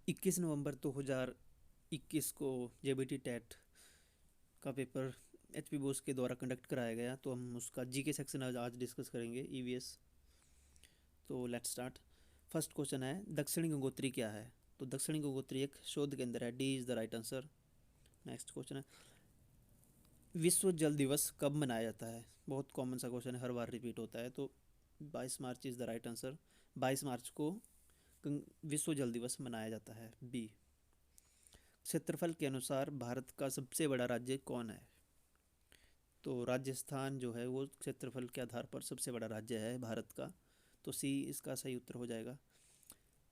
21 नवंबर 2021 को JBT TET का paper HP Bose के द्वारा कंडक्ट कराया गया, तो हम उसका जीके सेक्शन आज डिस्कस करेंगे, ईवीएस। तो लेट्स स्टार्ट। फर्स्ट क्वेश्चन है, दक्षिणी गंगोत्री क्या है? तो दक्षिणी गंगोत्री एक शोध केंद्र है, D is the right answer. Next question है, विश्व जल दिवस कब मनाया जाता है? बहुत कॉमन सा क्वेश्चन है, हर बार रिपीट होता है। तो 22 मार्च इज़ द राइट आंसर। 22 मार्च को विश्व जल दिवस मनाया जाता है, बी। क्षेत्रफल के अनुसार भारत का सबसे बड़ा राज्य कौन है? तो राजस्थान जो है वो क्षेत्रफल के आधार पर सबसे बड़ा राज्य है भारत का, तो सी इसका सही उत्तर हो जाएगा।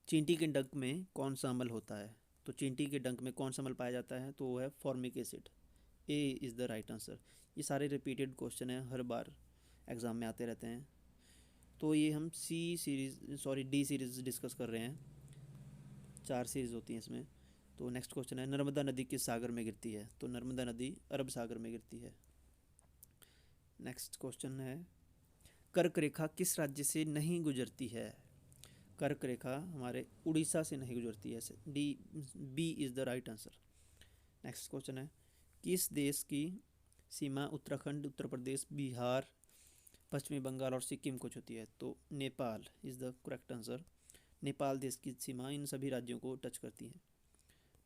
चींटी के डंक में कौन सा अम्ल होता है? तो चींटी के डंक में कौन सा अम्ल पाया जाता है? तो वो है formic acid. A is the right answer. ये सारे रिपीटेड क्वेश्चन हैं, हर बार एग्ज़ाम में आते रहते हैं। तो ये हम डी सीरीज़ डिस्कस कर रहे हैं, 4 सीरीज़ होती हैं इसमें। तो नेक्स्ट क्वेश्चन है, नर्मदा नदी किस सागर में गिरती है? तो नर्मदा नदी अरब सागर में गिरती है। नेक्स्ट क्वेश्चन है, कर्क रेखा किस राज्य से नहीं गुजरती है? कर्क रेखा हमारे उड़ीसा से नहीं गुजरती है, D B is the right answer. Next question है, किस देश की सीमा उत्तराखंड, उत्तर प्रदेश, बिहार, पश्चिमी बंगाल और सिक्किम को छूती है? तो Nepal is the correct answer. Nepal देश की सीमा इन सभी राज्यों को टच करती है।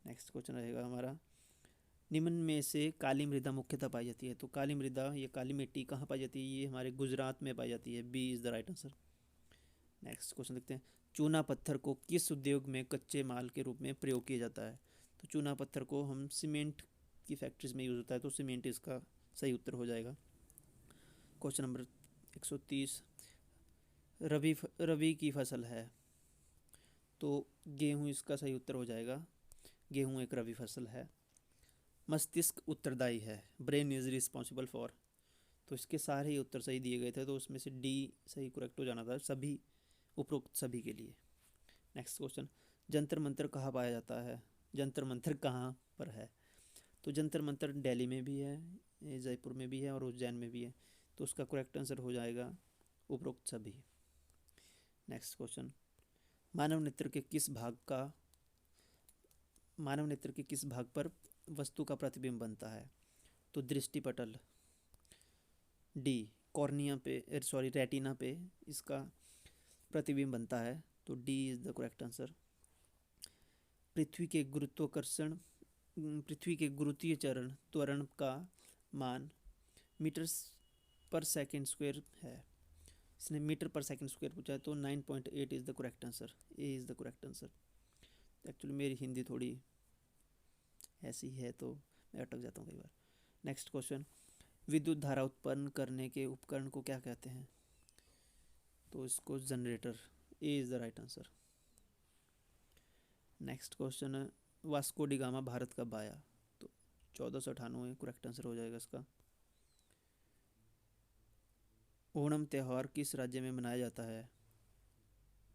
नेक्स्ट क्वेश्चन रहेगा हमारा, निम्न में से काली मृदा मुख्यतः पाई जाती है? तो काली मृदा, ये काली मिट्टी कहाँ पाई जाती है? ये हमारे गुजरात में पाई जाती है, B is the right answer. Next question देखते हैं, चूना पत्थर को किस उद्योग में कच्चे माल के रूप में प्रयोग किया जाता है? तो चूना पत्थर को हम सीमेंट की फैक्ट्रीज में यूज़ होता है, तो सीमेंट इसका सही उत्तर हो जाएगा। क्वेश्चन नंबर 130, रबी की फसल है, तो गेहूँ इसका सही उत्तर हो जाएगा। गेहूँ एक रबी फसल है। मस्तिष्क उत्तरदायी है, ब्रेन इज रिस्पॉन्सिबल फॉर, तो इसके सारे ही उत्तर सही दिए गए थे, तो उसमें से डी सही करेक्ट हो जाना था, सभी उपरोक्त सभी के लिए। नेक्स्ट क्वेश्चन, जंतर मंतर कहाँ पाया जाता है? जंतर मंतर कहाँ पर है? तो जंतर मंतर दिल्ली में भी है, जयपुर में भी है और उज्जैन में भी है, तो उसका करेक्ट आंसर हो जाएगा उपरोक्त सभी। नेक्स्ट क्वेश्चन, मानव नेत्र के किस भाग का मानव नेत्र के किस भाग पर वस्तु का प्रतिबिंब बनता है? तो दृष्टिपटल, डी कॉर्निया पे, सॉरी रेटिना पे इसका प्रतिबिंब बनता है, तो D is the correct answer. पृथ्वी के गुरुत्वाकर्षण पृथ्वी के गुरुत्वीय चरण त्वरण का मान मीटर पर सेकंड स्क्वायर है। इसने मीटर पर सेकंड स्क्वायर पूछा है, तो 9.8 is the correct answer. A is the correct answer. Actually मेरी हिंदी थोड़ी ऐसी है, तो मैं अटक जाता हूँ कई बार। नेक्स्ट क्वेश्चन, विद्युत धारा उत्पन्न करने के उपकरण को क्या कहते हैं? तो इसको generator, A is the right answer. Next question है, वास्को डी गामा भारत कब आया? तो 1498 करेक्ट आंसर हो जाएगा इसका। ओणम त्यौहार किस राज्य में मनाया जाता है?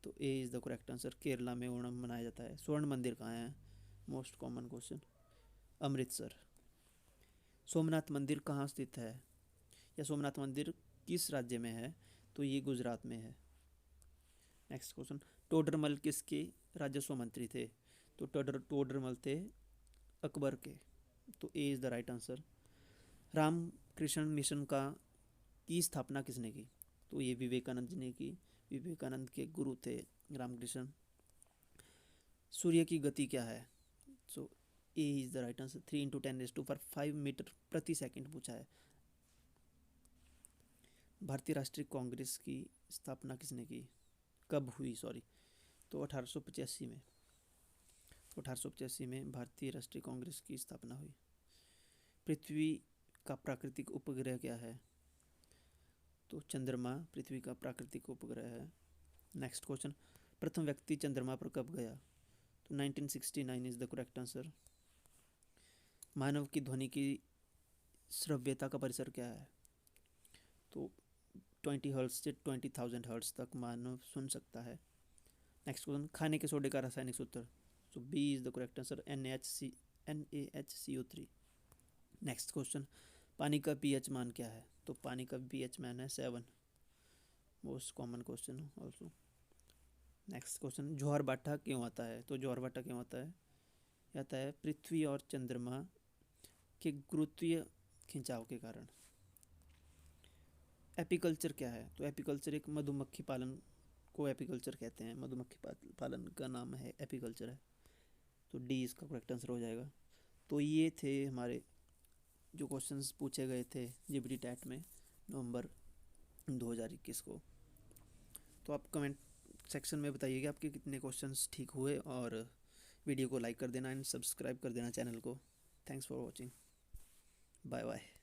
तो A is the correct answer, Kerala में ओणम मनाया जाता है। स्वर्ण मंदिर कहाँ है? Most common question, Amritsar. Somnath मंदिर कहाँ स्थित है, या सोमनाथ मंदिर किस राज्य में है? तो ये गुजरात में है। नेक्स्ट क्वेश्चन, टोडरमल किसके राजस्व मंत्री थे? तो टोडरमल थे अकबर के, तो A is the right answer. Ramakrishna Mission का की स्थापना किसने की? तो ये विवेकानंद जी ने की, विवेकानंद के गुरु थे रामकृष्ण। सूर्य की गति क्या है? So A is the right answer, 3 × 10⁵ meter प्रति सेकंड पूछा है। भारतीय राष्ट्रीय कांग्रेस की स्थापना किसने की, कब हुई, सॉरी? तो 1885 में, 1885 में भारतीय राष्ट्रीय कांग्रेस की स्थापना हुई। पृथ्वी का प्राकृतिक उपग्रह क्या है? तो चंद्रमा पृथ्वी का प्राकृतिक उपग्रह है। नेक्स्ट क्वेश्चन, प्रथम व्यक्ति चंद्रमा पर कब गया? तो 1969 इज़ द करेक्ट आंसर। मानव की ध्वनि की श्रव्यता का परिसर क्या है? तो 20 हर्ट्ज से 20,000 हर्ट्ज तक मानव सुन सकता है। नेक्स्ट क्वेश्चन, खाने के सोडे का रासायनिक सूत्र? तो B is the correct answer, NaHCO3। Next question, पानी का पीएच मान क्या है? तो पानी का पीएच मान है 7। Most common question also. Next question, ज्वारभाटा क्यों आता है? तो ज्वारभाटा क्यों आता है? ये आता है पृथ्वी और चंद्रमा के गुरुत्वीय खिंचाव के कारण। एपीकल्चर क्या है? तो एपीकल्चर एक मधुमक्खी पालन को एपीकल्चर कहते हैं, मधुमक्खी पालन का नाम है एपीकल्चर है। तो डी इसका करेक्ट आंसर हो जाएगा। तो ये थे हमारे जो क्वेश्चंस पूछे गए थे जीपीटी टैट में नवंबर 2021 को। तो आप कमेंट सेक्शन में बताइए कि आपके कितने क्वेश्चंस ठीक हुए, और वीडियो को लाइक कर देना एंड सब्सक्राइब कर देना चैनल को। Thanks for watching, bye bye.